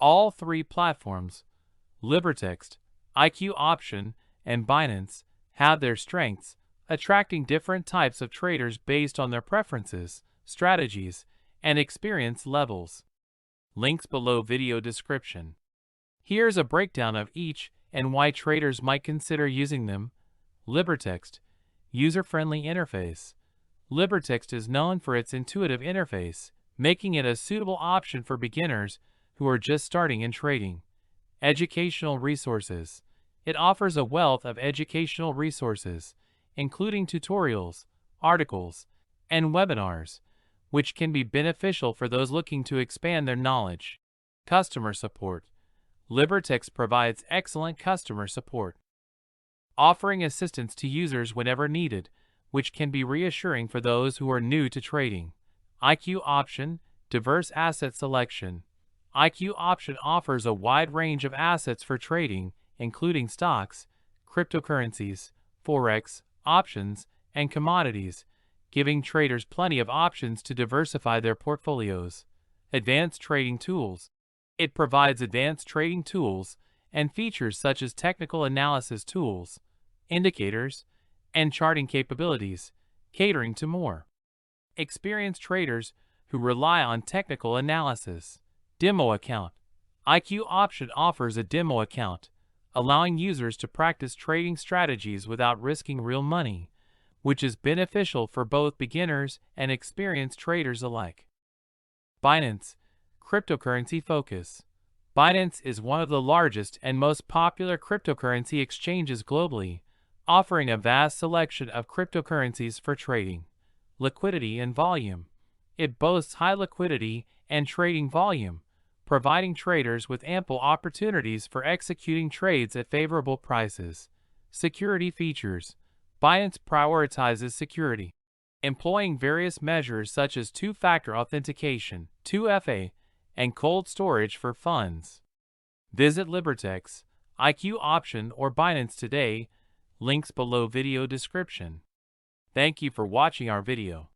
All three platforms, Libertex, IQ Option, and Binance, have their strengths, attracting different types of traders based on their preferences, strategies, and experience levels. Links below video description. Here's a breakdown of each and why traders might consider using them. Libertex, user-friendly interface. Libertex is known for its intuitive interface, making it a suitable option for beginners who are just starting in trading. Educational resources. It offers a wealth of educational resources, including tutorials, articles, and webinars, which can be beneficial for those looking to expand their knowledge. Customer support. Libertex provides excellent customer support, offering assistance to users whenever needed, which can be reassuring for those who are new to trading. IQ Option, diverse asset selection. IQ Option offers a wide range of assets for trading, including stocks, cryptocurrencies, forex, options, and commodities, giving traders plenty of options to diversify their portfolios. Advanced trading tools. It provides advanced trading tools and features such as technical analysis tools, indicators, and charting capabilities, catering to more experienced traders who rely on technical analysis. Demo account. IQ Option offers a demo account, allowing users to practice trading strategies without risking real money, which is beneficial for both beginners and experienced traders alike. Binance, cryptocurrency focus. Binance is one of the largest and most popular cryptocurrency exchanges globally, offering a vast selection of cryptocurrencies for trading. Liquidity and volume. It boasts high liquidity and trading volume, providing traders with ample opportunities for executing trades at favorable prices. Security features. Binance prioritizes security, employing various measures such as two-factor authentication, 2FA, and cold storage for funds. Visit Libertex, IQ Option, or Binance today. Links below video description. Thank you for watching our video.